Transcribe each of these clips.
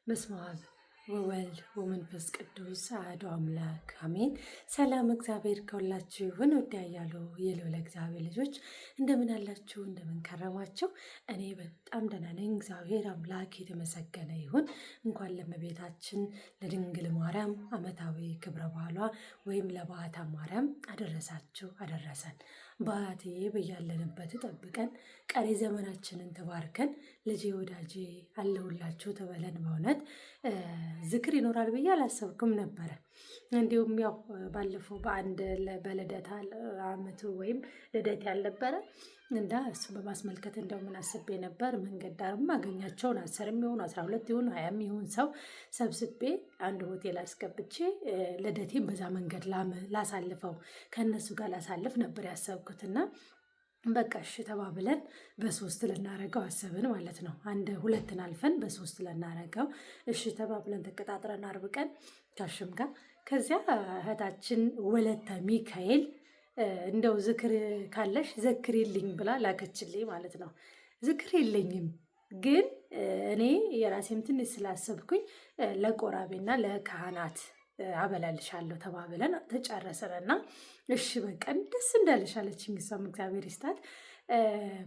በስመ አብ ወወልድ ወመንፈስ ቅዱስ አሐዱ አምላክ አሜን። ሰላም እግዚአብሔር ከሁላችሁ ይሁን። ወዲያያሉ የልዑል እግዚአብሔር ልጆች እንደምን አላችሁ? እንደምን ከረማችሁ? እኔ በጣም ደህና ነኝ። እግዚአብሔር አምላክ የተመሰገነ ይሁን። እንኳን ለእመቤታችን ለድንግል ማርያም ዓመታዊ ክብረ በዓሏ ወይም ለበዓታ ማርያም አደረሳችሁ አደረሰን። በዓትዬ በያለንበት ጠብቀን ቀሪ ዘመናችንን ተባርከን ልጄ ወዳጄ አለሁላችሁ ተበለን። በእውነት ዝክር ይኖራል ብዬ አላሰብኩም ነበረ። እንዲሁም ያው ባለፈው በአንድ በልደታ ዓመቱ ወይም ልደት ያልነበረ እና እሱን በማስመልከት እንደው ምን አስቤ ነበር፣ መንገድ ዳርም አገኛቸውን 10 ይሁን 12 ይሁን 20 ይሁን ሰው ሰብስቤ አንድ ሆቴል አስገብቼ ልደቴን በዛ መንገድ ላሳልፈው ከእነሱ ጋር ላሳልፍ ነበር ያሰብኩትና በቃ እሺ ተባብለን በ3 ልናረገው አሰብን ማለት ነው። ሁለትን አልፈን በ3 ልናረገው እሺ ተባብለን ተቀጣጥረን አርብ ቀን ካሽም ጋር ከዚያ እህታችን ወለተ ሚካኤል እንደው ዝክር ካለሽ ዘክሪልኝ ብላ ላከችልኝ ማለት ነው። ዝክር የለኝም ግን እኔ የራሴም ትንሽ ስላሰብኩኝ ለቆራቤና ለካህናት አበላልሻለሁ ተባብለን ተጨረሰንና እሺ በቃ ደስ እንዳለሽ አለችኝ። እሷም እግዚአብሔር ይስጣት።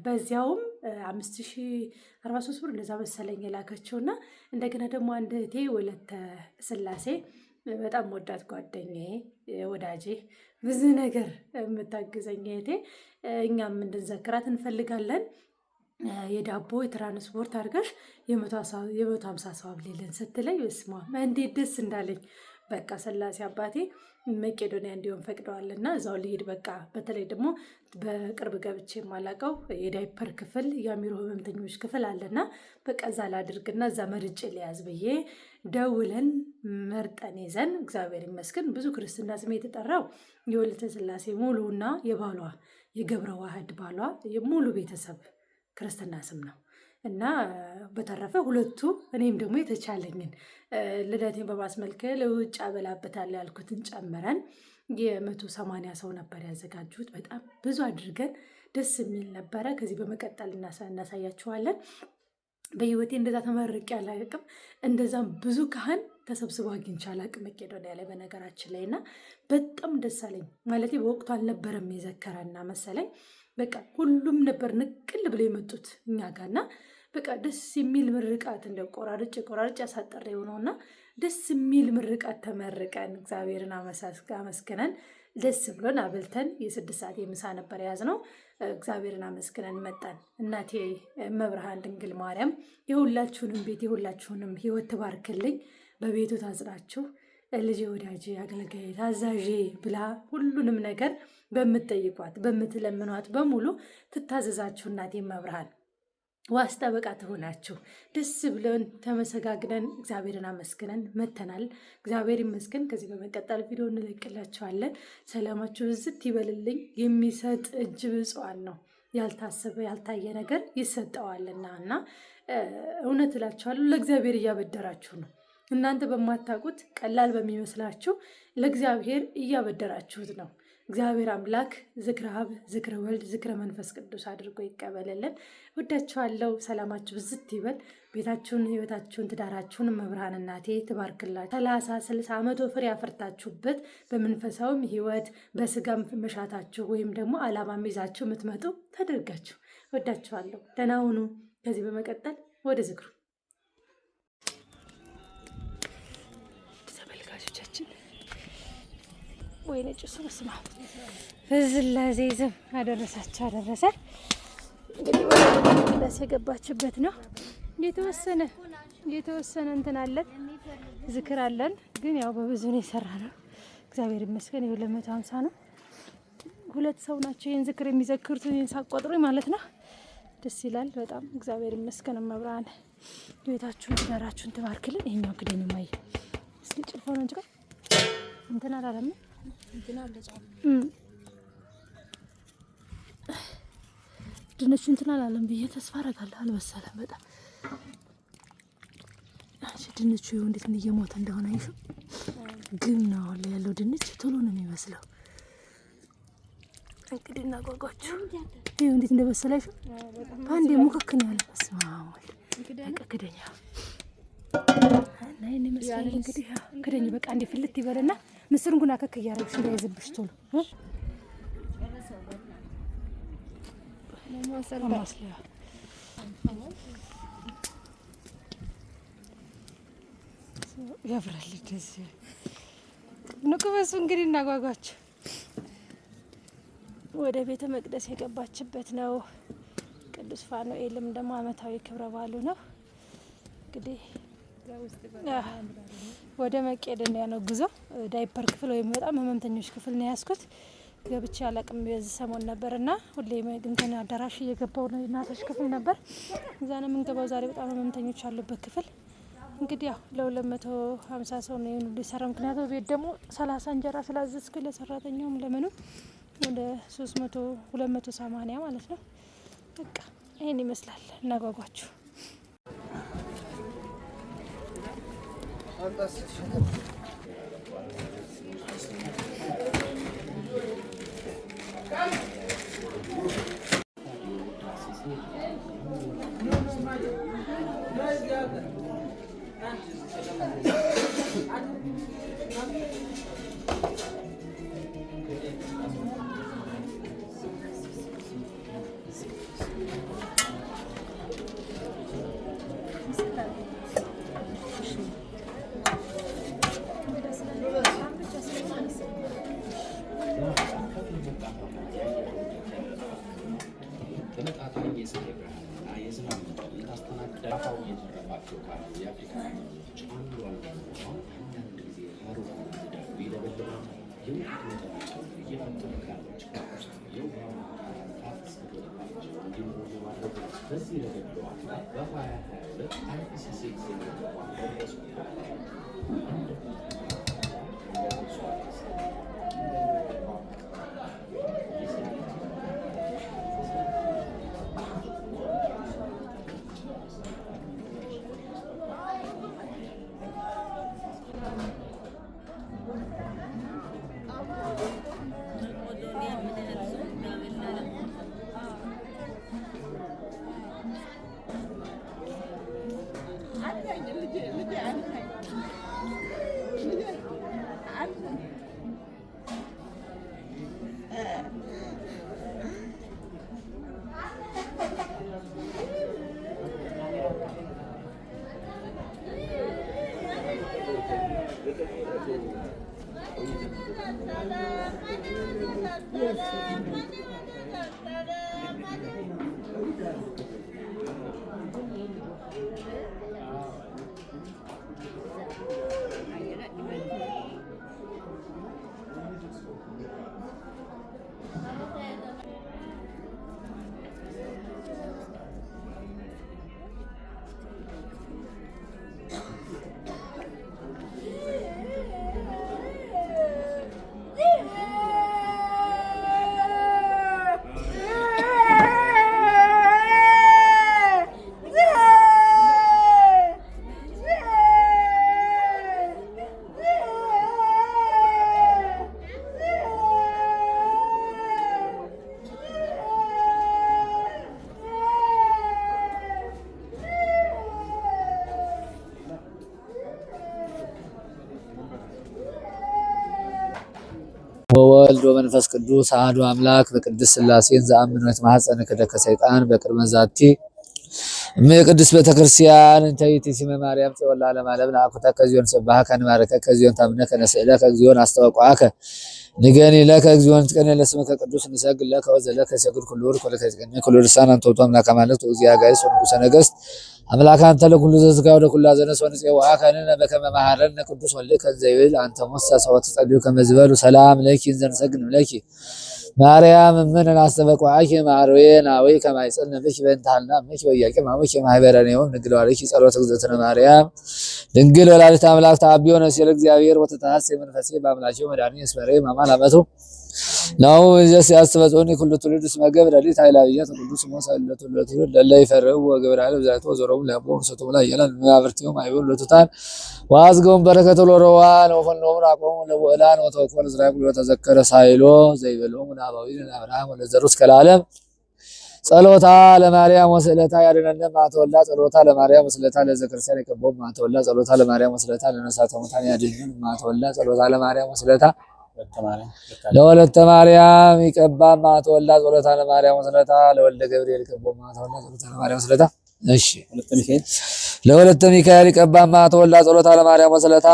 በዚያውም 5043 ብር እንደዛ መሰለኝ የላከችውና እንደገና ደግሞ አንድ እህቴ ወለተ ስላሴ በጣም ወዳት ጓደኛዬ ወዳጄ ብዙ ነገር የምታግዘኝ እህቴ እኛም እንድንዘክራት እንፈልጋለን። የዳቦ የትራንስፖርት አድርጋሽ የ150 ሰው አብሌልን ስትለኝ በስመ አብ እንዴት ደስ እንዳለኝ። በቃ ስላሴ አባቴ መቄዶንያ እንዲሆን ፈቅደዋልና እዛው ልሄድ በቃ። በተለይ ደግሞ በቅርብ ገብቼ የማላውቀው የዳይፐር ክፍል የአሚሮ ህመምተኞች ክፍል አለና በቃ እዛ ላድርግና እዛ መርጬ ሊያዝ ብዬ ደውለን መርጠን ይዘን እግዚአብሔር ይመስገን ብዙ ክርስትና ስም የተጠራው የወለተ ስላሴ ሙሉና የባሏ የገብረ ዋህድ ባሏ ሙሉ ቤተሰብ ክርስትና ስም ነው። እና በተረፈ ሁለቱ እኔም ደግሞ የተቻለኝን ልደቴን በማስመልከት ለውጭ አበላበታለሁ ያልኩትን ጨምረን 180 ሰው ነበር ያዘጋጁት። በጣም ብዙ አድርገን ደስ የሚል ነበረ። ከዚህ በመቀጠል እናሳያችኋለን። በህይወቴ እንደዛ ተመርቄ አላውቅም። እንደዛም ብዙ ካህን ተሰብስቦ አግኝቼ አላውቅም መቄዶንያ ላይ በነገራችን ላይ እና በጣም ደስ አለኝ። ማለት በወቅቱ አልነበረም የዘከረና መሰለኝ በቃ ሁሉም ነበር ንቅል ብለው የመጡት እኛ ጋርና በቃ ደስ የሚል ምርቃት እንደ ቆራርጭ ያሳጠረ የሆነውና ደስ የሚል ምርቃት ተመርቀን እግዚአብሔርን አመስግነን ደስ ብሎን አብልተን የ6 ሰዓት የምሳ ነበር የያዝነው። እግዚአብሔርን አመስግነን መጣን። እናቴ መብርሃን ድንግል ማርያም የሁላችሁንም ቤት የሁላችሁንም ህይወት ትባርክልኝ፣ በቤቱ ታጽናችሁ፣ ልጄ ወዳጄ አገልጋዬ ታዛዤ ብላ ሁሉንም ነገር በምትጠይቋት በምትለምኗት በሙሉ ትታዘዛችሁ። እናቴ መብርሃን ዋስ ጠበቃ ትሆናችሁ። ደስ ብለን ተመሰጋግነን እግዚአብሔርን አመስግነን መተናል። እግዚአብሔር ይመስገን። ከዚህ በመቀጠል ቪዲዮ እንለቅላችኋለን። ሰላማችሁ ብዝት ይበልልኝ። የሚሰጥ እጅ ብፁዓን ነው። ያልታሰበ ያልታየ ነገር ይሰጠዋልና እና እውነት እላችኋለሁ ለእግዚአብሔር እያበደራችሁ ነው። እናንተ በማታውቁት ቀላል በሚመስላችሁ ለእግዚአብሔር እያበደራችሁት ነው። እግዚአብሔር አምላክ ዝክረ አብ ዝክረ ወልድ ዝክረ መንፈስ ቅዱስ አድርጎ ይቀበልልን። ወዳችኋለሁ። ሰላማችሁ ብዝት ይበል። ቤታችሁን፣ ህይወታችሁን፣ ትዳራችሁን መብርሃን እናቴ ትባርክላችሁ። 30 60 100 ፍሬ ያፈርታችሁበት በመንፈሳዊም ህይወት በስጋም መሻታችሁ ወይም ደግሞ አላማም ይዛችሁ የምትመጡ ታደርጋችሁ። ወዳችኋለሁ። ደህና ሁኑ። ከዚህ በመቀጠል ወደ ዝክሩ ተመልካቾቻችን ወይ ነጭ ስብስማ በዝላዜ ዝም አደረሳችሁ አደረሰ። እንግዲህ ወደ ቅዳሴ የገባችበት ነው። የተወሰነ እንትን አለን ዝክር አለን፣ ግን ያው በብዙ ነው የሰራነው። እግዚአብሔር ይመስገን። ይኸው 250 ነው። 2 ሰው ናቸው ይሄን ዝክር የሚዘክሩት ሳቆጥሩ ማለት ነው። ደስ ይላል በጣም እግዚአብሔር ይመስገን። መብራን ቤታችሁን ትዳራችሁን ትባርክልን። ይሄኛው ግዴ ነው ማይ እስኪ ጭልፎ ነው እንጂ እንትን አላለም ድንቹ እንትን አላለም ብዬ ተስፋ አደርጋለሁ። አልበሰለም በጣም ድንቹ ይኸው እንዴት እየሞተ እንደሆነ አይሹ ግን ነው ያለው ድንች ቶሎ ነው የሚመስለው። እንግዲህ እናጓጓችሁ ይኸው እንዴት እንደበሰለ አይሹ በአንዴ ሙክክ ነው ያለው። በስመ አብ ወልድ በቃ ክደኛ ይመስላል እንግዲህ ከደኝ በቃ እንደ ፍልት ይበልና ምስሩን ጉና ከክ እያረግሽ እንዳይዝብሽ ቶሎ ማስለያ ያብራል እንደዚህ ንቁበሱ እንግዲህ እናጓጓችሁ ወደ ቤተ መቅደስ የገባችበት ነው። ቅዱስ ፋኑኤልም ደግሞ ዓመታዊ ክብረ በዓሉ ነው። እንግዲህ ወደ መቄዶንያ ነው ጉዞ። ዳይፐር ክፍል ወይም በጣም ህመምተኞች ክፍል ነው ያስኩት። ገብቼ አላቅም በዚህ ሰሞን ነበርና ሁሌ እንትን አዳራሽ እየገባው ነው እናቶች ክፍል ነበር። እዛ ነው የምንገባው። ዛሬ በጣም ህመምተኞች ያሉበት ክፍል እንግዲህ ያው ለ250 ሰው ነው ሊሰራ። ምክንያቱም ቤት ደግሞ 30 እንጀራ ስላዘዝኩ ለሰራተኛውም ለምንም ወደ 300 280 ማለት ነው። በቃ ይሄን ይመስላል። እናጓጓችሁ ወወልድ ወመንፈስ ቅዱስ አሐዱ አምላክ በቅድስት ሥላሴን ዘአምኖ የተማኅፀነ ክደከ ሰይጣን በቅድመ ዛቲ ቅድስት ቤተክርስቲያን እንተ ይእቲ ማርያም ጽዮን ለዓለመ ዓለም ለአኩተ ከዚዮን ሰባሃከ ንባርከ ከዚዮን ታምነከ ነስእለከ እግዚኦን አስተዋቋከ ንገኒ ለከ እግዚኦን ትቀነ ለስመከ ቅዱስ ንሰግድ ለከ ወዘለከ ሰግድ ኩሉ ወርክ ወለከ ትቀነ ኩሉ ልሳን አንተ ወቶ አምላከ ማለት ወዚያ ጋይስ ወንጉሰ ነገሥት አምላክ አንተ ለኩሉ ዘዝጋ ወደ ኩሉ አዘነስ ወንጽዋ ካነነ በከመ መሐረነ ቅዱስ ወልከ ዘይብል አንተ ሞሳ ሰወት ጸልዩ ከመዝበሉ ሰላም ለኪ ዘንሰግድ ለኪ ማርያም ምን አስተበቋኪ ማርዌና ወይ ከማይጸልነ በኪ በእንታልና መኪ ወያቂ ማሙኪ ማህበረኔው ንግል ዋለኪ ጸሎት እግዚእትነ ማርያም ድንግል ወላዲተ አምላክ ተአቢዮ ነሲል እግዚአብሔር ወተታስ መንፈሴ በአምላቸው መድኃኒ እስመሬ ማማን አመቱ ነው እዚህ ያስተበጾኒ ኩሉ ትውልድ እስመ ገብረ ሊት ኃይላዊያት ቅዱስ ሞሳ ለትውልድ ለለ ይፈረው ወገብረ አለ ዛቶ ዘሮም ለቦም ሰቶ ላይ ያላል ማብርቲው ማይቦል ለቱታን ዋዝገውን በረከተ ሎሮዋን ወፈኖም አቆሙ ለወላን ወተወኮል እስራኤል ወተዘከረ ሳይሎ ዘይበሎም አባዊን አብርሃም ወለዘሩስ ከላለም ጸሎታ ለማርያም ወስዕለታ ያድነነ ማተወላ ጸሎታ ለማርያም ወስዕለታ ለዘክርስቲያን የቀቦም ማተወላ ጸሎታ ለማርያም ወስዕለታ ለነሳተ ሙታን ያድነን ማተወላ ጸሎታ ለማርያም ወስዕለታ ለወለተ ማርያም ይቀባም ማተወላ ጸሎታ ለማርያም ወስዕለታ ለወልደ ገብርኤል ይቀቦም ማተወላ ጸሎታ ለማርያም ወስዕለታ እሺ ለወለተ ሚካኤል ይቀባም ማተወላ ጸሎታ ለማርያም ወስዕለታ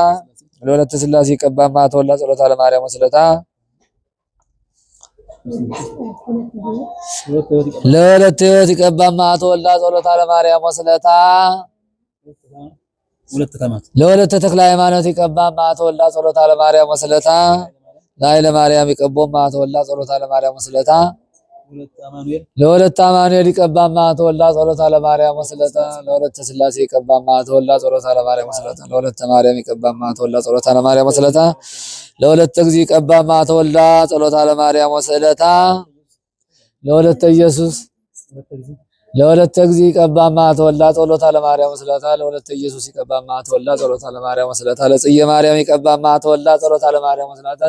ለወለተ ስላሴ ይቀባም ማተወላ ጸሎታ ለማርያም ወስዕለታ ለወለተ ሕይወት ይቀባም ማተወላ ጸሎታ ለማርያም ወስዕለታ ለወለተ ተክለ ሃይማኖት ይቀባም ማተወላ ጸሎታ ለማርያም ወስዕለታ ላይ ለማርያም ይቀቦም ማተወላ ጸሎታ ለማርያም ወስዕለታ ለወለተ አማኑኤል ይቀባም ማተወላ ጸሎታ ለማርያም ወስዕለታ ለወለተ ስላሴ ይቀባም ማተወላ ጸሎታ ለማርያም ወስዕለታ ለወለተ ማርያም ይቀባም ማተወላ ጸሎታ ለማርያም ወስዕለታ ለወለተ እግዚእ ይቀባም ማተወላ ጸሎታ ለማርያም ወስዕለታ ለወለተ ኢየሱስ ለወለተ እግዚእ ይቀባም ማተወላ ጸሎታ ለማርያም ወስዕለታ ለወለተ ኢየሱስ ይቀባም ማተወላ ጸሎታ ለማርያም ወስዕለታ ለጽየ ማርያም ይቀባም ማተወላ ጸሎታ ለማርያም ወስዕለታ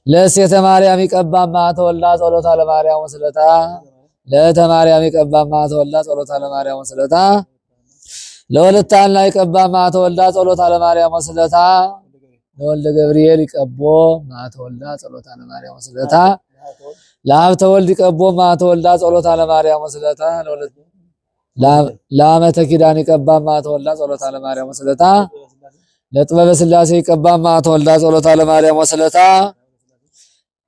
ለሴተ ማርያም ይቀባም ማተወላ ጸሎታ ለማርያም ወስዕለታ ለእተ ማርያም ይቀባም ማተወላ ጸሎታ ለማርያም ወስዕለታ ለወለተ ሐና ይቀባም ማተወላ ጸሎታ ለማርያም ወስዕለታ ለወልደ ገብርኤል ይቀቦ ማተወላ ጸሎታ ለማርያም ወስዕለታ ለሀብተ ወልድ ይቀቦ ማተወላ ጸሎታ ለማርያም ወስዕለታ ለአመተ ኪዳን ይቀባም ማተወላ ጸሎታ ለማርያም ወስዕለታ ለጥበበ ስላሴ ይቀባም ማተወላ ጸሎታ ለማርያም ወስዕለታ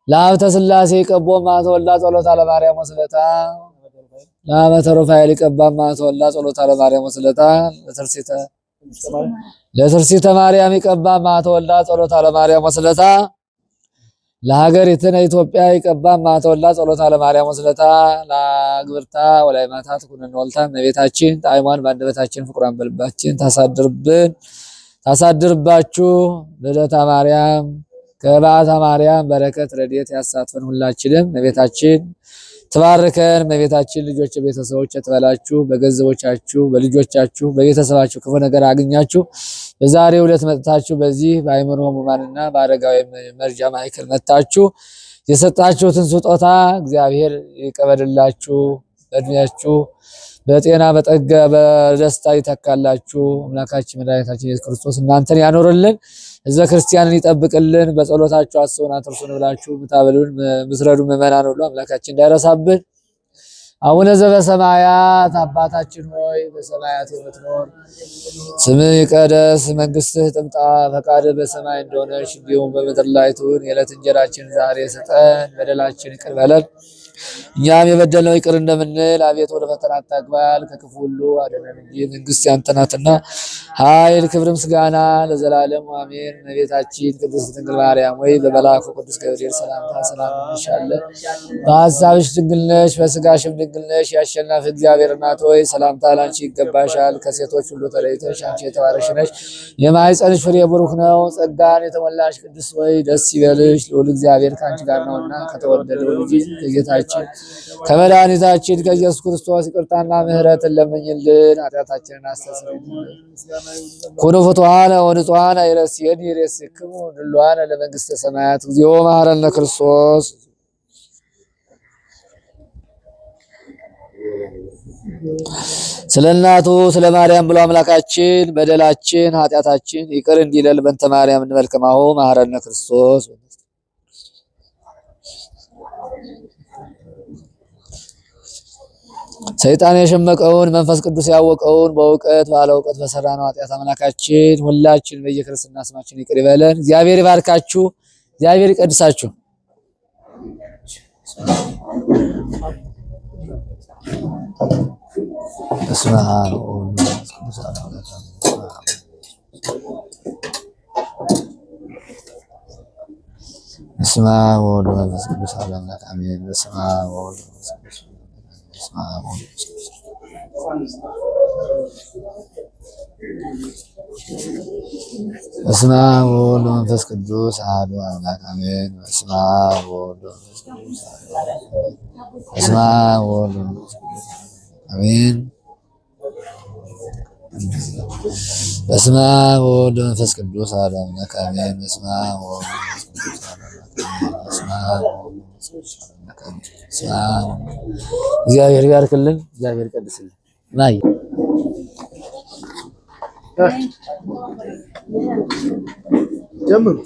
ለሀብተ ስላሴ ይቀቦ ማተወላ ጸሎታ ለማርያም ወስዕለታ ለአመተ ሩፋኤል ይቀባም ማተወላ ጸሎታ ለማርያም ወስዕለታ ለትርሲተ ማርያም ይቀባም ማተወላ ጸሎታ ለማርያም ወስዕለታ ለሀገሪትነ ኢትዮጵያ ይቀባም ማተወላ ጸሎታ ለማርያም ወስዕለታ ለአግብርታ ወላይማታት ኩነነ ወልታ እመቤታችን ጣዕሟን በአንደበታችን ፍቅሯን በልባችን ታሳድርባችሁ ልደታ ማርያም ከበዓታ ማርያም በረከት ረድኤት ያሳትፈን ሁላችንም። እመቤታችን ትባርከን። እመቤታችን ልጆች ቤተሰቦች ትበላችሁ፣ በገንዘቦቻችሁ በልጆቻችሁ በቤተሰባችሁ ክፉ ነገር አግኛችሁ በዛሬው ዕለት መጥታችሁ በዚህ በአእምሮ ሕሙማንና በአረጋዊ መርጃ ማዕከል መጥታችሁ የሰጣችሁትን ስጦታ እግዚአብሔር ይቀበልላችሁ፣ በእድሜያችሁ በጤና በጠጋ በደስታ ይተካላችሁ። አምላካችን መድኃኒታችን ኢየሱስ ክርስቶስ እናንተን ያኖርልን፣ ሕዝበ ክርስቲያንን ይጠብቅልን። በጸሎታችሁ አስቡን አትርሱን ብላችሁ ምታበሉን ምትረዱ ምእመናን ሁሉ አምላካችን እንዳይረሳብን። አቡነ ዘበሰማያት አባታችን ሆይ በሰማያት የምትኖር ስምህ ይቀደስ፣ መንግስትህ ትምጣ፣ ፈቃድህ በሰማይ እንደሆነች እንዲሁም በምድር ላይ ትሁን። የዕለት እንጀራችንን ዛሬ ስጠን፣ በደላችን ይቅር በለን እኛም የበደልነው ይቅር እንደምንል፣ አቤቱ ወደ ፈተና አታግባን ከክፉ ሁሉ አድነን እንጂ መንግስት ያንተ ናትና ኃይል፣ ክብር፣ ምስጋና ለዘላለሙ አሜን። እመቤታችን ቅድስት ድንግል ማርያም ወይ በመልአኩ ቅዱስ ገብርኤል ሰላምታ ሰላም እንልሻለን። በሐሳብሽ ድንግል ነሽ፣ በስጋሽም ድንግል ነሽ። የአሸናፊ እግዚአብሔር እናት ሆይ ሰላምታ ላንቺ ይገባሻል። ከሴቶች ሁሉ ተለይተሽ አንቺ የተባረክሽ ነሽ፣ የማኅፀንሽ ፍሬ ቡሩክ ነው። ጸጋን የተሞላሽ ቅድስት ሆይ ደስ ይበልሽ፣ ልዑል እግዚአብሔር ከአንቺ ጋር ነውና ከተወደደው ልጅሽ ከጌታችን ከመድኃኒታችን ከኢየሱስ ክርስቶስ ይቅርታና ምሕረትን ለምኝልን፣ ኃጢአታችንን አስተሰርይልን። ኩኑ ፍቱሐነ ወንጹሐነ ይረስየኒ ይሬስክሙ ድሉዋነ ለመንግሥተ ሰማያት እግዚኦ መሐረነ ክርስቶስ። ስለ እናቱ ስለ ማርያም ብሎ አምላካችን በደላችን ኃጢአታችን ይቅር እንዲለን በእንተ ማርያም እንበል ከማሁ መሐረነ ክርስቶስ። ሰይጣን የሸመቀውን መንፈስ ቅዱስ ያወቀውን በእውቀት ባለ እውቀት በሰራነው ኃጢአት አምላካችን ሁላችን በየክርስትና ስማችን ይቅር ይበለን። እግዚአብሔር ይባርካችሁ፣ እግዚአብሔር ይቀድሳችሁ። በስመ አብ ወወልድ ወመንፈስ ቅዱስ አሐዱ አምላክ አሜን። በስመ አብ ወወልድ ወመንፈስ ቅዱስ በስመ አብ ወወልድ ወመንፈስ ቅዱስ አሐዱ አምላክ አሜን። በስመ አብ ወወልድ ወመንፈስ ቅዱስ በስመ አብ ወወልድ ወመንፈስ ቅዱስ አሜን። በስመ አብ ወወልድ ወመንፈስ ቅዱስ አሐዱ አምላክ አሜን። በስመ አብ ወወልድ ወመንፈስ ቅዱስ እግዚአብሔር ይባርክልን፣ እግዚአብሔር ይቀድስልን። ማይ ጀምሩ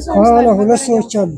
ከኋላ ሁለት ሰዎች አሉ።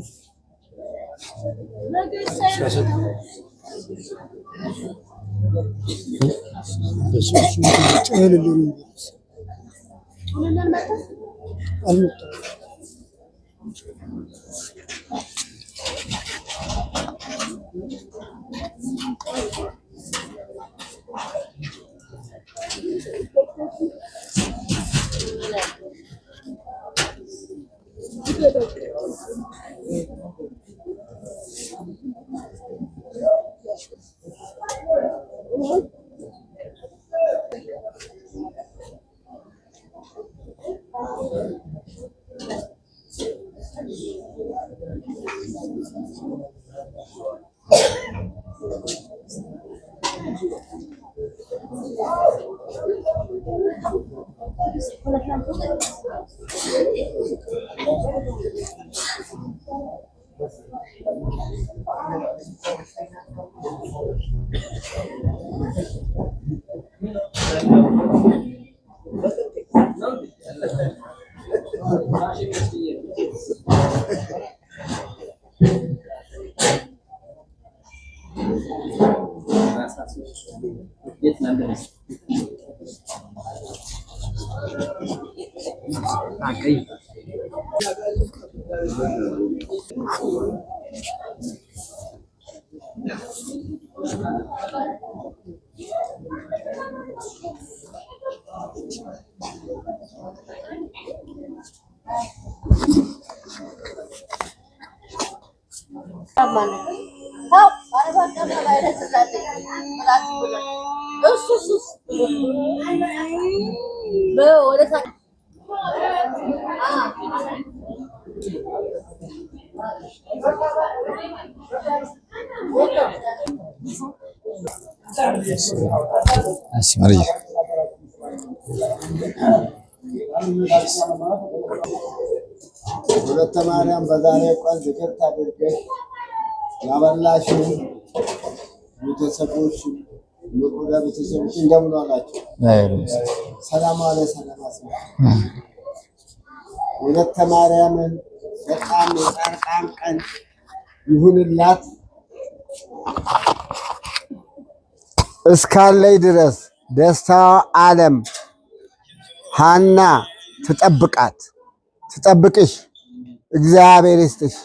ወለተ ማርያም በዛሬ ቀን ዝክር ታድርገሽ ያበላሽው ቤተሰቦች ለቆዳ ቤተሰቦች እንደምን ዋላችሁ? ሰላም አለ ሰላም አለ። ወለተ ማርያምን በጣም የጻድቃን ቀን ይሁንላት እስካለይ ድረስ ደስታ ዓለም ሃና ትጠብቅሽ እግዚአብሔር ይስጥሽ።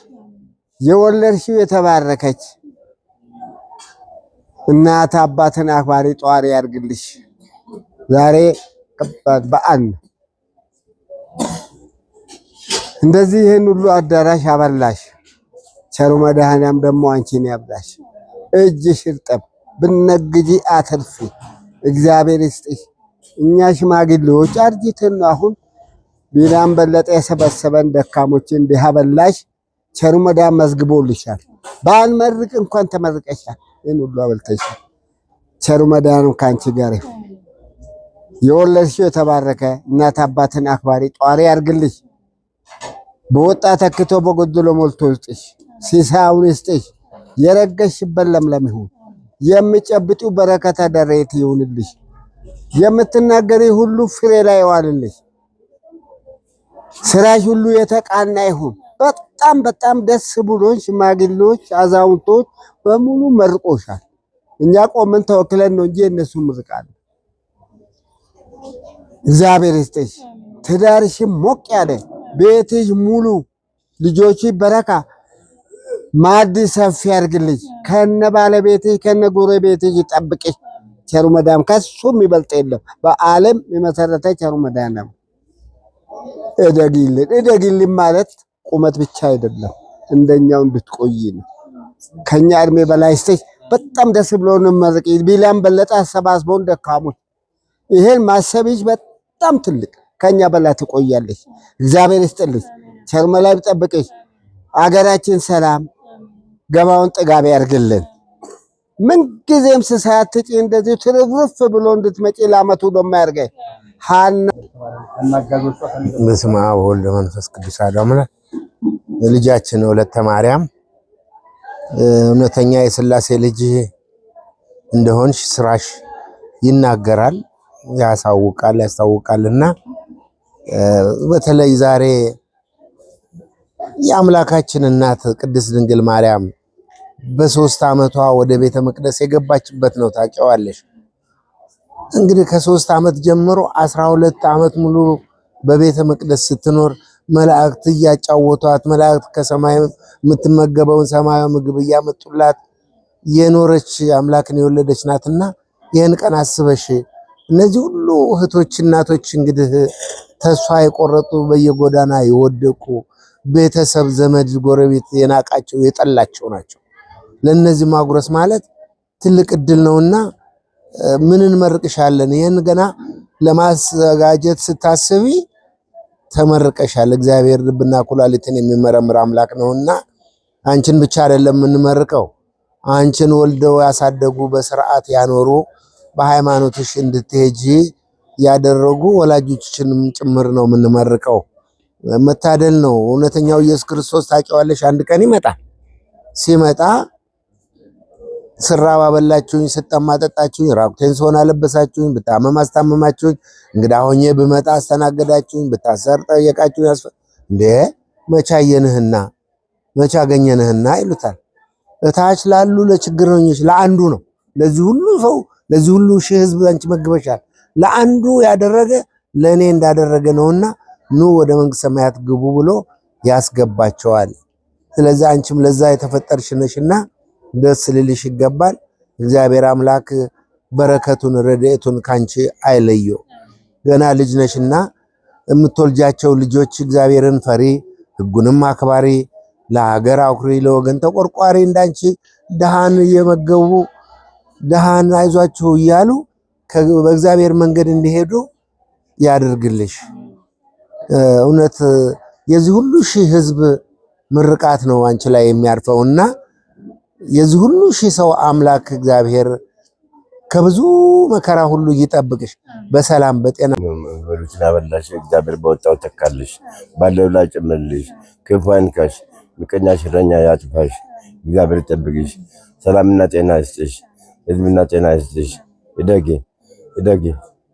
የወለድሽው የተባረከች እናት አባትን አክባሪ ጧሪ ያርግልሽ። ዛሬ በዓል እንደዚህ ይሄን ሁሉ አዳራሽ አበላሽ። ቸሩ መድኃኒዓለም ደግሞ አንቺን ያብላሽ። እጅሽ ይርጠብ ብነግጂ አትርፊ። እግዚአብሔር ይስጥሽ። እኛ ሽማግሌዎች አርጅተን አሁን ቢላም በለጠ የሰበሰበን ደካሞችን እንዲህ አበላሽ። ቸሩ መዳን መዝግቦልሻል። ባንመርቅ እንኳን ተመርቀሻል። ይህን ሁሉ አበልተሻል። ቸሩ መዳኑ ከአንቺ ጋር ይሁን። የወለድሽው የተባረከ እናት አባትን አክባሪ ጧሪ ያርግልሽ። በወጣ ተክቶ በጎድሎ ሞልቶ ይስጥሽ። ሲሳውን ይስጥሽ። የረገሽበት ለምለም ይሁን። የሚጨብጡ በረከተ ደሬት ይሁንልሽ። የምትናገሪ ሁሉ ፍሬ ላይ ይዋልልሽ። ስራሽ ሁሉ የተቃና ይሁን። በጣም በጣም ደስ ብሎን ሽማግሌዎች፣ አዛውንቶች በሙሉ መርቆሻል። እኛ ቆመን ተወክለን ነው እንጂ እነሱ ምርቃል። እግዚአብሔር ይስጥሽ። ትዳርሽ ሞቅ ያለ ቤትሽ ሙሉ ልጆች በረካ ማዕድ ሰፊ ያርግልሽ። ከነ ባለቤትሽ ከነ ጎረቤትሽ ይጠብቅሽ። ቸሩ መዳም ከሱ የሚበልጥ የለም። በዓለም የመሰረተ ቸሩ መዳም እደጊልን ማለት ቁመት ብቻ አይደለም፣ እንደኛው እንድትቆይ ነው። ከኛ እድሜ በላይ ስተሽ በጣም ደስ ብሎን መርቂ። ቢላም በለጠ አሰባስበውን ደካሞች ይሄን ማሰብሽ በጣም ትልቅ ከኛ በላይ ትቆያለሽ። እግዚአብሔር ይስጥልሽ። ቸር መላእክት ይጠብቅሽ። አገራችን ሰላም ገባውን ጥጋብ ያርግልን። ምን ጊዜም ስሳትጪ እንደዚህ ትርፍርፍ ብሎ እንድትመጪ ለዓመቱ ደማ ያርገኝ። በስመ አብ ወወልድ ወመንፈስ ቅዱስ አሐዱ አምላክ። ልጃችን ወለተ ማርያም እውነተኛ የሥላሴ ልጅ እንደሆንሽ ስራሽ ይናገራል፣ ያስታውቃልና በተለይ ዛሬ የአምላካችን እናት ቅድስት ድንግል ማርያም በ3 ዓመቷ ወደ ቤተ መቅደስ የገባችበት ነው። ታውቂዋለሽ። እንግዲህ ከ3 ዓመት ጀምሮ 12 ዓመት ሙሉ በቤተ መቅደስ ስትኖር መላእክት እያጫወቷት፣ መላእክት ከሰማይ የምትመገበውን ሰማያዊ ምግብ እያመጡላት የኖረች አምላክን የወለደች ናትና ይህን ቀን አስበሽ እነዚህ ሁሉ እህቶች እናቶች እንግዲህ ተስፋ የቆረጡ በየጎዳና የወደቁ ቤተሰብ ዘመድ ጎረቤት የናቃቸው የጠላቸው ናቸው። ለነዚህ ማጉረስ ማለት ትልቅ እድል ነውና ምን እንመርቅሻለን። ይሄን ገና ለማዘጋጀት ስታስቢ ተመርቀሻል። እግዚአብሔር ልብና ኩላሊትን የሚመረምር አምላክ ነውና አንቺን ብቻ አይደለም የምንመርቀው፣ አንቺን ወልደው ያሳደጉ በስርዓት ያኖሩ በሃይማኖትሽ እንድትሄጂ ያደረጉ ወላጆችንም ጭምር ነው የምንመርቀው። መታደል ነው። እውነተኛው ኢየሱስ ክርስቶስ ታውቂዋለሽ፣ አንድ ቀን ይመጣል። ሲመጣ ስራብ አበላችሁኝ፣ ስጠማ አጠጣችሁኝ፣ ራቁቴን ስሆን አለበሳችሁኝ፣ ብታመም አስታመማችሁኝ፣ እንግዳ ሆኜ ብመጣ አስተናገዳችሁኝ፣ ብታሰር ጠየቃችሁኝ። እንዴ መቼ አየንህና መቼ አገኘንህና ይሉታል። እታች ላሉ ለችግረኞች ለአንዱ ነው። ለዚህ ሁሉ ሰው ለዚህ ሁሉ ሺህ ህዝብ አንቺ መግበሻል። ለአንዱ ያደረገ ለእኔ እንዳደረገ ነውና ኑ ወደ መንግስተ ሰማያት ግቡ ብሎ ያስገባቸዋል። ስለዚህ አንቺም ለዛ የተፈጠርሽ ነሽና ደስ ሊልሽ ይገባል። እግዚአብሔር አምላክ በረከቱን ረድኤቱን ካንቺ አይለየው። ገና ልጅ ነሽና የምትወልጃቸው ልጆች እግዚአብሔርን ፈሪ ሕጉንም አክባሪ ለሀገር አኩሪ ለወገን ተቆርቋሪ እንዳንቺ ደሃን እየመገቡ ደሃን አይዟችሁ እያሉ በእግዚአብሔር መንገድ እንዲሄዱ ያድርግልሽ። እውነት የዚህ ሁሉ ሺህ ህዝብ ምርቃት ነው አንቺ ላይ የሚያርፈውና የዚህ ሁሉ ሺህ ሰው አምላክ እግዚአብሔር ከብዙ መከራ ሁሉ ይጠብቅሽ፣ በሰላም በጤና ወሉትና በላሽ እግዚአብሔር በወጣው ተካልሽ፣ ባለው ላይ ጨምርልሽ፣ ክፉ አይንካሽ፣ ምቀኛ ሽረኛ ያጥፋሽ፣ እግዚአብሔር ይጠብቅሽ፣ ሰላምና ጤና ይስጥሽ፣ ህዝብና ጤና ይስጥሽ። ይደግ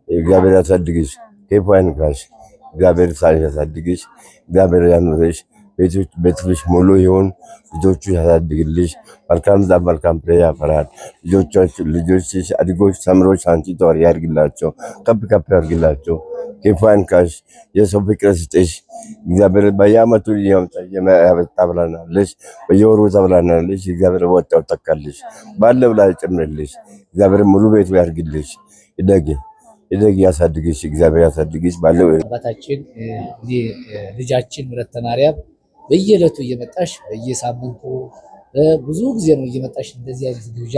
እግዚአብሔር ያሳድግሽ፣ ክፉ አይንካሽ፣ እግዚአብሔር ያሳድግሽ፣ እግዚአብሔር ያኑርሽ፣ ቤትሽ ሙሉ ይሁን፣ ልጆቹ ያሳድግልሽ፣ መልካም ዛፍ መልካም ፍሬ ያፈራል። ልጆችሽ አድጎች ተምሮች አንቺ ተወር ያድርግላቸው፣ ከፍ ከፍ ያድርግላቸው። ክፉ አይንካሽ፣ የሰው ፍቅር ስጥሽ። እግዚአብሔር በየዓመቱ ታብላናለሽ፣ በየወሩ ታብላናለሽ። እግዚአብሔር ወጣው ተካልሽ፣ ባለው ላይ ጨምርልሽ። እግዚአብሔር ሙሉ ቤቱ ያድርግልሽ። ይደግ ያሳድግሽ፣ እግዚአብሔር ያሳድግሽ። ባለው አባታችን ልጃችን ወለተ ማርያም በየዕለቱ እየመጣሽ በየሳምንቱ ብዙ ጊዜ ነው እየመጣሽ እንደዚህ አይነት ግብዣ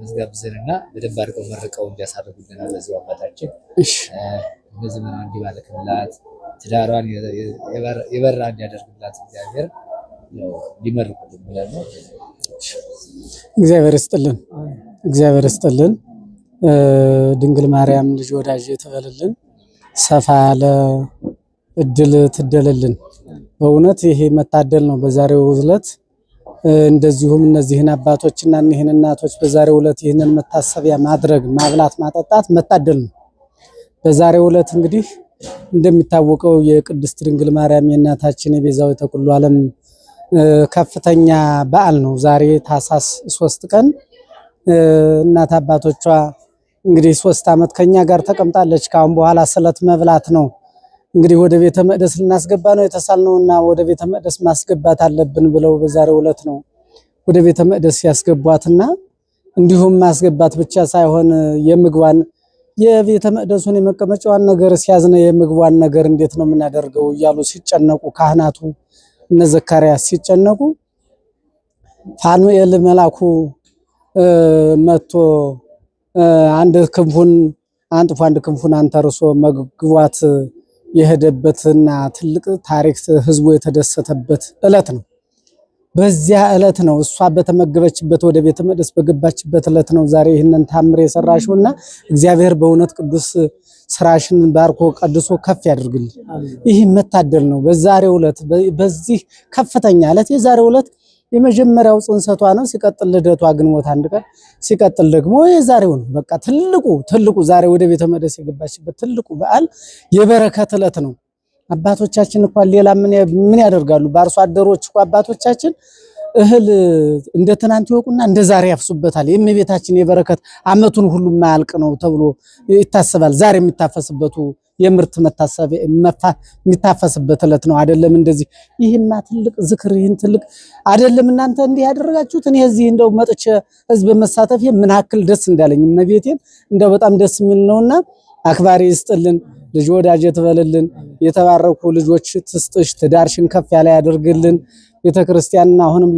መዝጋብዘንና በደንብ አድርገው መርቀው እንዲያሳርጉልን በዚሁ አባታችን እነዚህ ምን እንዲባለክላት ትዳሯን የበራ እንዲያደርግላት እግዚአብሔር ሊመርቁልን ብለን ነው። እግዚአብሔር ይስጥልን፣ እግዚአብሔር ይስጥልን። ድንግል ማርያም ልጅ ወዳጅ ትበልልን፣ ሰፋ ያለ እድል ትደልልን። በእውነት ይሄ መታደል ነው። በዛሬው ዕለት እንደዚሁም እነዚህን አባቶችና እነዚህን እናቶች በዛሬው ዕለት ይህንን መታሰቢያ ማድረግ ማብላት ማጠጣት መታደል ነው። በዛሬው ዕለት እንግዲህ እንደሚታወቀው የቅድስት ድንግል ማርያም የእናታችን የቤዛዊተ ኩሉ ዓለም ከፍተኛ በዓል ነው። ዛሬ ታኅሳስ 3 ቀን እናት አባቶቿ እንግዲህ 3 ዓመት ከኛ ጋር ተቀምጣለች። ካሁን በኋላ ስለት መብላት ነው። እንግዲህ ወደ ቤተ መቅደስ ልናስገባ ነው የተሳልነውና ወደ ቤተ መቅደስ ማስገባት አለብን ብለው በዛሬው ዕለት ነው ወደ ቤተ መቅደስ ያስገቧትና እንዲሁም ማስገባት ብቻ ሳይሆን የምግባን የቤተ መቅደሱን የመቀመጫዋን ነገር ሲያዝነ የምግባን ነገር እንዴት ነው የምናደርገው እያሉ ሲጨነቁ ካህናቱ እነ ዘካርያስ ሲጨነቁ ፋኑኤል መልአኩ መጥቶ አንድ ክንፉን አንጥፎ አንድ ክንፉን አንተርሶ መግቧት የሄደበትና ትልቅ ታሪክ ህዝቡ የተደሰተበት ዕለት ነው። በዚያ ዕለት ነው እሷ በተመገበችበት ወደ ቤተ መቅደስ በገባችበት ዕለት ነው ዛሬ ይህንን ታምር የሰራሽውና እግዚአብሔር በእውነት ቅዱስ ስራሽን ባርኮ ቀድሶ ከፍ ያድርግልኝ። ይህ መታደል ነው። በዛሬው ዕለት በዚህ ከፍተኛ ዕለት የዛሬው ዕለት የመጀመሪያው ጽንሰቷ ነው። ሲቀጥል ልደቷ ግንቦት 1 ቀን ሲቀጥል ደግሞ የዛሬው ነው። በቃ ትልቁ ዛሬ ወደ ቤተ መቅደስ የገባችበት ትልቁ በዓል የበረከት ዕለት ነው። አባቶቻችን እንኳን ሌላ ምን ያደርጋሉ? በአርሶ አደሮች እንኳን አባቶቻችን እህል እንደ ትናንት ይወቁና እንደ ዛሬ ያፍሱበታል። የእመቤታችን የበረከት ዓመቱን ሁሉ ማያልቅ ነው ተብሎ ይታሰባል። ዛሬ የሚታፈስበቱ የምርት መታሰቢያ የሚታፈስበት ዕለት ነው አይደለም? እንደዚህ ይህማ ትልቅ ዝክር ይህን ትልቅ አይደለም? እናንተ እንዲህ ያደረጋችሁት እኔ እዚህ እንደው መጥቼ ህዝብ መሳተፍ ምን ያክል ደስ እንዳለኝ እመቤቴን እንደው በጣም ደስ የሚል ነውና አክባሪ ይስጥልን፣ ልጅ ወዳጅ ትበልልን፣ የተባረኩ ልጆች ትስጥሽ፣ ትዳርሽን ከፍ ያለ ያደርግልን። ቤተክርስቲያንና አሁንም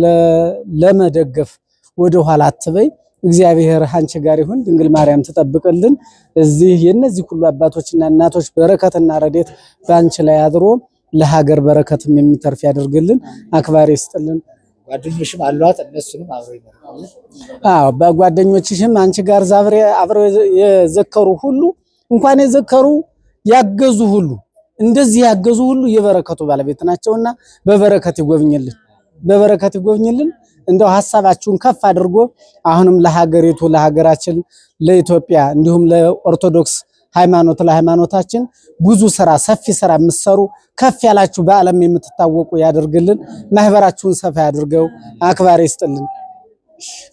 ለመደገፍ ወደ ኋላ አትበይ። እግዚአብሔር አንቺ ጋር ይሁን፣ ድንግል ማርያም ትጠብቅልን። እዚህ የነዚህ ሁሉ አባቶችና እናቶች በረከትና ረድኤት በአንቺ ላይ አድሮ ለሀገር በረከትም የሚተርፍ ያደርግልን። አክባሪ ይስጥልን። ጓደኞችም አሏት፣ እነሱንም አብረው ይመርቃሉ። አዎ በጓደኞችሽም አንቺ ጋር አብረው የዘከሩ ሁሉ እንኳን የዘከሩ ያገዙ ሁሉ እንደዚህ ያገዙ ሁሉ የበረከቱ ባለቤት ናቸውና በበረከት ይጎብኝልን፣ በበረከት ይጎብኝልን። እንደው ሐሳባችሁን ከፍ አድርጎ አሁንም ለሀገሪቱ ለሀገራችን ለኢትዮጵያ እንዲሁም ለኦርቶዶክስ ሃይማኖት ለሃይማኖታችን ብዙ ስራ ሰፊ ስራ የምትሰሩ ከፍ ያላችሁ በዓለም የምትታወቁ ያደርግልን። ማህበራችሁን ሰፋ ያድርገው። አክባሪ ይስጥልን።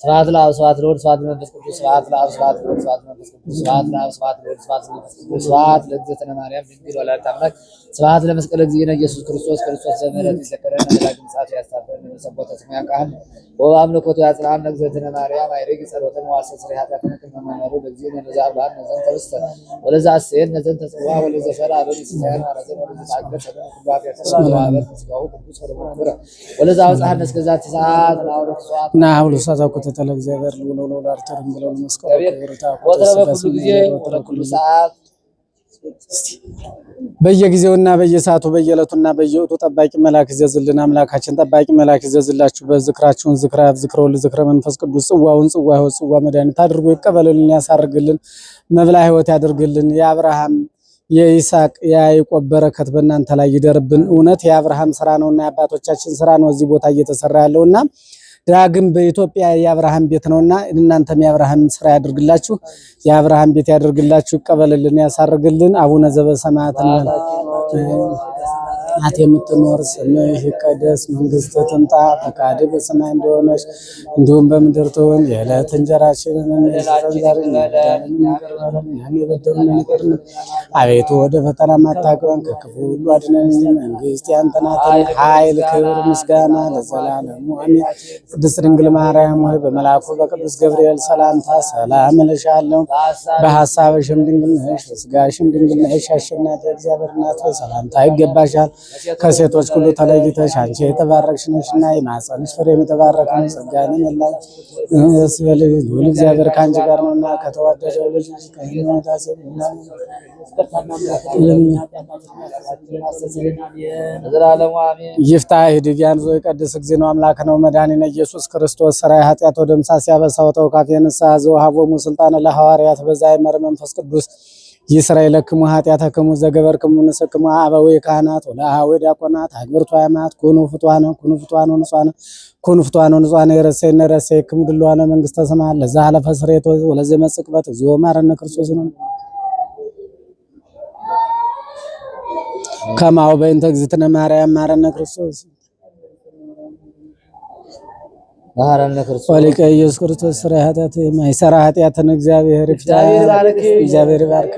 ስብሐት ለአብ ስብሐት ለወልድ ስብሐት ለመንፈስ ቅዱስ ስብሐት ለአብ ስብሐት ለወልድ ስብሐት ለመንፈስ ቅዱስ ስብሐት ለአብ ስብሐት ለወልድ ስብሐት ለመንፈስ ቅዱስ ስብሐት ለእግዝእትነ ማርያም ድንግል ወላዲተ አምላክ ስብሐት ለመስቀለ እግዚእነ ኢየሱስ ክርስቶስ ዘምሕረት ይዘከረነ ለዳግም ምጽአቱ ያስታርቀን ለሰቦተ ስሙ ያቃን ወአምልኮቱ ያጽናን ለእግዝእትነ ማርያም አይረግ ጸሎተን ዋሰስረ ኃጢአተነ ከመመሩ ለእግዚእነ ለዘአብርሃም ነዘን ተርስተ ወለዛ አስየን ነዘን ተጽዋ ወለዛ ሸራ ለሊስያን ማረዘን ወለዛ ታገሰ ለኩባብ ያተሰማ ወአበር ተስጋው ቅዱስ ወለመክብረ ወለዛ አውጻነ እስከዛት ሰዓት ናሁሉ ሰዛኩት ተለ እግዚአብሔር ለወሎ ለአርተም ብለው መስቀል ወረታ ወተረበኩ ጊዜ ወተረኩ ሰዓት በየጊዜውና በየሰዓቱ በየዕለቱና በየወቅቱ ጠባቂ መልአክ ይዘዝልን። አምላካችን ጠባቂ መልአክ ይዘዝላችሁ። በዝክራችሁን ዝክራ ዝክረውል ዝክረ መንፈስ ቅዱስ ጽዋውን ጽዋ ሕይወት ጽዋ መድኃኒት አድርጎ ይቀበልልን፣ ያሳርግልን፣ መብላ ሕይወት ያድርግልን። የአብርሃም የይስሐቅ የያዕቆብ በረከት በእናንተ ላይ ይደርብን። እውነት የአብርሃም ስራ ነውና የአባቶቻችን ስራ ነው እዚህ ቦታ እየተሰራ ያለውና ዳግም በኢትዮጵያ የአብርሃም ቤት ነውና እናንተም የአብርሃም ስራ ያድርግላችሁ፣ የአብርሃም ቤት ያድርግላችሁ፣ ይቀበልልን፣ ያሳርግልን። አቡነ ዘበሰማያት ናት የምትኖር ስምህ ይቀደስ፣ መንግስትህ ትምጣ፣ ፈቃድህ በሰማይ እንደሆነች እንዲሁም በምድር ትሁን። የዕለት እንጀራችንን ስጠን ዛሬ፣ የበደሉንን ይቅር በለን አቤቱ፣ ወደ ፈተና አታግባን ከክፉ ሁሉ አድነን። መንግስት ያንተ ናትና ኃይል፣ ክብር፣ ምስጋና ለዘላለሙ አሜን። ቅድስት ድንግል ማርያም ሆይ በመልአኩ በቅዱስ ገብርኤል ሰላምታ ሰላም እልሻለሁ። በሐሳብሽም ድንግል ነሽ፣ በሥጋሽም ድንግል ነሽ። አሸናፊ እግዚአብሔር እናት ሆይ ሰላምታ ይገባሻል። ከሴቶች ሁሉ ተለይተሽ አንቺ የተባረክሽ ነሽና የማኅፀንሽ ፍሬ የተባረከ ነው። ጸጋን የሞላሽ ልዑል እግዚአብሔር ከአንቺ ጋር ነውና ከተወደደው ልጅ ይፍታሕ ድግያን ዞ ይቀድስ እግዚእነ አምላክ ነው መድኃኒነ ኢየሱስ ክርስቶስ ሠራይ ኃጢአት ወደምሳሌ ያበሳው ተውካፌ ንስሐ ዘወሀቦሙ ስልጣነ ለሐዋርያት በዛይመር መንፈስ ቅዱስ ይስራይ ለክሙ ኃጢአተክሙ ዘገበርክሙ ንስክሙ አበዌ ካህናት ወለአኀዌ ዲያቆናት አግብርቱ ሃይማኖት ኩኑ ፍቱሐነ ንጹሐነ የረሰይነ ረሰይክሙ ድልዋነ መንግሥተ ሰማያት ለዛ ሀለፈ ስርየት ወለዘ መጽቅበት እግዚኦ መሐረነ ክርስቶስ ነው ከማሁ በእንተ እግዝእትነ ማርያም መሐረነ ክርስቶስ ወሊቀ ኢየሱስ ክርስቶስ ሠራይ ኃጢአት የማይሠራ ኃጢአትን እግዚአብሔር ይፍታ። እግዚአብሔር ይባርክ።